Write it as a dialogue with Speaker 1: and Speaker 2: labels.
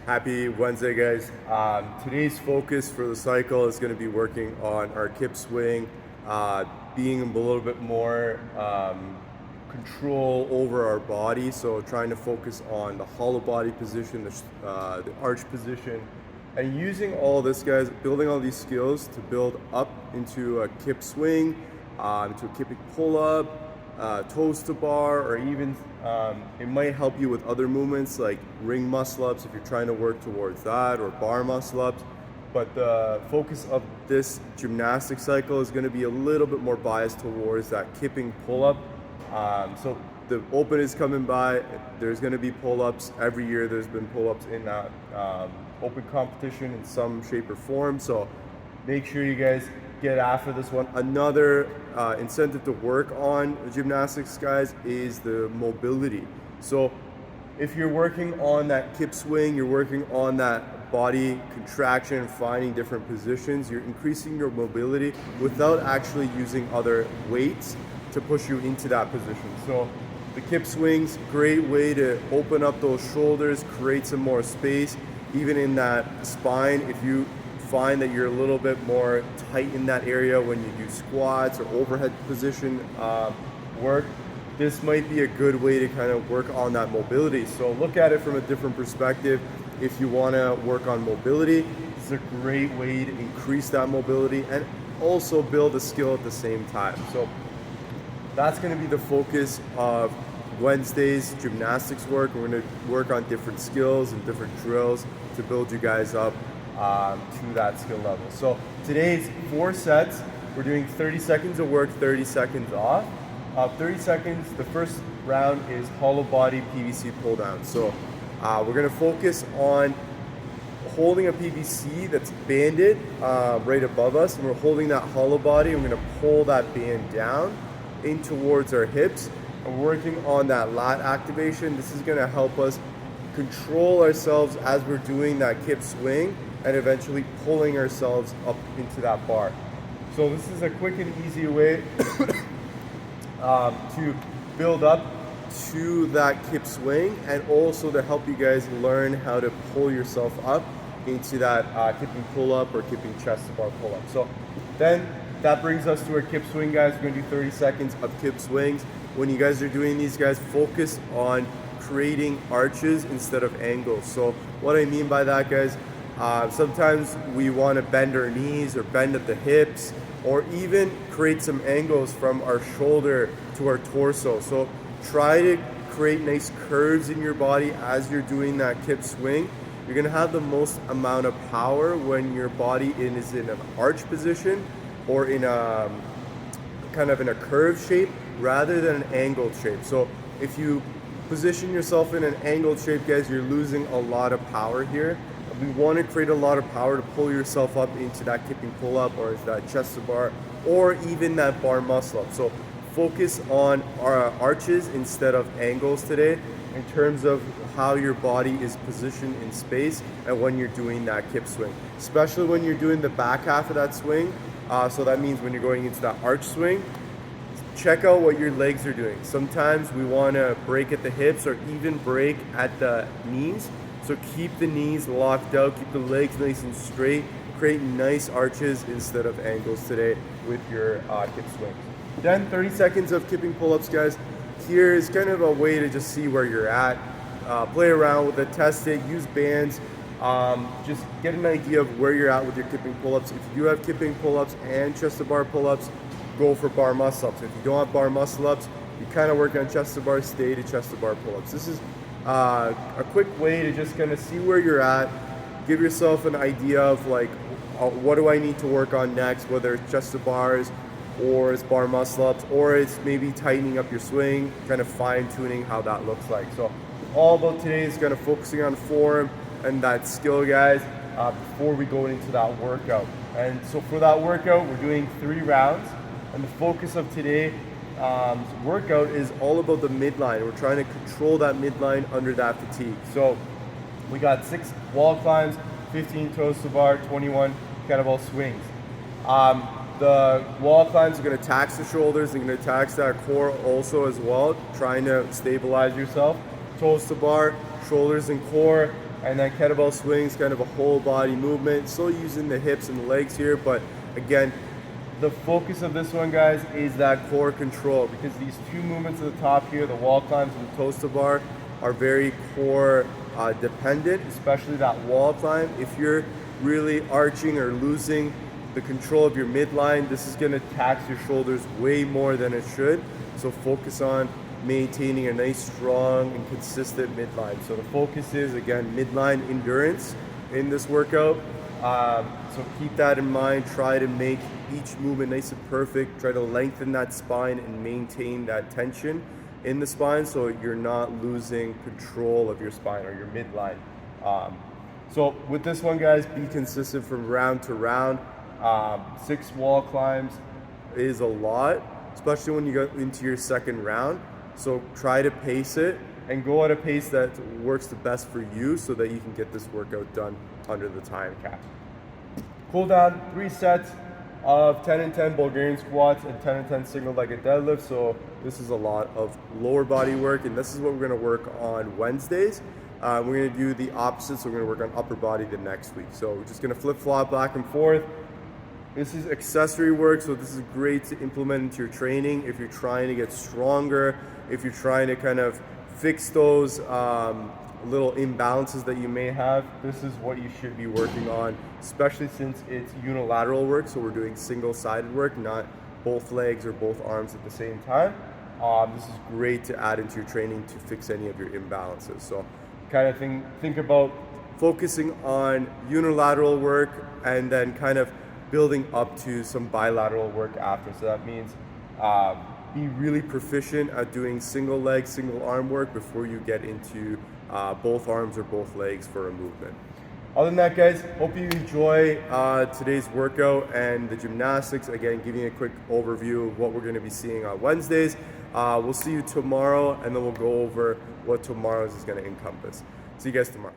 Speaker 1: Happy Wednesday, guys. Today's focus for the cycle is going to be working on our kip swing, being a little bit more control over our body. So trying to focus on the hollow body position, the arch position, and using all this, guys, building all these skills to build up into a kip swing, into a kipping pull-up, toes to bar, or even it might help you with other movements like ring muscle ups if you're trying to work towards that, or bar muscle ups. But the focus of this gymnastic cycle is going to be a little bit more biased towards that kipping pull-up. So the open is coming by. There's going to be pull-ups every year. There's been pull-ups in that open competition in some shape or form. So make sure you guys get after this one. Another incentive to work on gymnastics, guys, is the mobility. So if you're working on that kip swing, you're working on that body contraction, finding different positions, you're increasing your mobility without actually using other weights to push you into that position. So the kip swing's great way to open up those shoulders, create some more space, even in that spine. If you find that you're a little bit more tight in that area when you do squats or overhead position work, this might be a good way to kind of work on that mobility. So look at it from a different perspective. If you want to work on mobility, it's a great way to increase that mobility and also build a skill at the same time. So that's going to be the focus of Wednesday's gymnastics work. We're going to work on different skills and different drills to build you guys up to that skill level. So today's 4 sets. We're doing 30 seconds of work, 30 seconds off. 30 seconds, the first round is hollow body PVC pull down. So we're going to focus on holding a PVC that's banded right above us, and we're holding that hollow body, and we're going to pull that band down in towards our hips, and we're working on that lat activation. This is going to help us control ourselves as we're doing that kip swing and eventually pulling ourselves up into that bar. So this is a quick and easy way to build up to that kip swing, and also to help you guys learn how to pull yourself up into that kipping pull-up or kipping chest to bar pull-up. So then that brings us to our kip swing, guys. We're gonna do 30 seconds of kip swings. When you guys are doing these, guys, focus on creating arches instead of angles. So what I mean by that, guys, sometimes we want to bend our knees or bend at the hips, or even create some angles from our shoulder to our torso. So try to create nice curves in your body as you're doing that kip swing. You're going to have the most amount of power when your body is in an arch position or in a kind of in a curved shape rather than an angled shape. So if you position yourself in an angled shape, guys, you're losing a lot of power here. We want to create a lot of power to pull yourself up into that kipping pull-up or that chest to bar, or even that bar muscle up. So focus on our arches instead of angles today in terms of how your body is positioned in space and when you're doing that kip swing, especially when you're doing the back half of that swing. So that means when you're going into that arch swing, check out what your legs are doing. Sometimes we want to break at the hips or even break at the knees. So keep the knees locked out, keep the legs nice and straight, create nice arches instead of angles today with your kip swings. Then 30 seconds of kipping pull-ups, guys. Here is kind of a way to just see where you're at. Play around with it, test it, use bands. Just get an idea of where you're at with your kipping pull-ups. If you do have kipping pull-ups and chest to bar pull-ups, go for bar muscle-ups. If you don't have bar muscle-ups, you kind of work on chest to bar, stay to chest to bar pull-ups. This is a quick way to just kind of see where you're at, give yourself an idea of like, what do I need to work on next, whether it's chest to bars or it's bar muscle ups, or it's maybe tightening up your swing, kind of fine tuning how that looks like. So all about today is kind of focusing on form and that skill, guys, before we go into that workout. And so for that workout, we're doing 3 rounds, and the focus of today workout is all about the midline. We're trying to control that midline under that fatigue. So we got 6 wall climbs, 15 toes to bar, 21 kettlebell swings. The wall climbs are going to tax the shoulders, they're going to tax that core also as well, trying to stabilize yourself. Toes to bar, shoulders and core, And then kettlebell swings, kind of a whole body movement, still using the hips and the legs here, but again, the focus of this one, guys, is that core control, because these two movements at the top here, the wall climbs and the toes to bar, are very core dependent, especially that wall climb. If you're really arching or losing the control of your midline, this is going to tax your shoulders way more than it should. So focus on maintaining a nice, strong, and consistent midline. So the focus is, again, midline endurance in this workout. So keep that in mind. Try to make each movement nice and perfect. Try to lengthen that spine and maintain that tension in the spine so you're not losing control of your spine or your midline. So with this one, guys, be consistent from round to round. 6 wall climbs is a lot, especially when you go into your second round. So try to pace it and go at a pace that works the best for you so that you can get this workout done under the time cap. Cool down, 3 sets of 10 and 10 Bulgarian squats and 10 and 10 single legged deadlifts. So this is a lot of lower body work, and this is what we're gonna work on Wednesdays. We're gonna do the opposite, so we're gonna work on upper body the next week. So we're just gonna flip flop back and forth. This is accessory work, so this is great to implement into your training if you're trying to get stronger, if you're trying to kind of fix those little imbalances that you may have. This is what you should be working on, especially since it's unilateral work, so we're doing single-sided work, not both legs or both arms at the same time. This is great to add into your training to fix any of your imbalances. So kind of think about focusing on unilateral work and then kind of building up to some bilateral work after. So that means be really proficient at doing single leg, single arm work before you get into both arms or both legs for a movement. Other than that, guys, hope you enjoy today's workout and the gymnastics. Again, giving a quick overview of what we're going to be seeing on Wednesdays. We'll see you tomorrow, and then we'll go over what tomorrow's is going to encompass. See you guys tomorrow.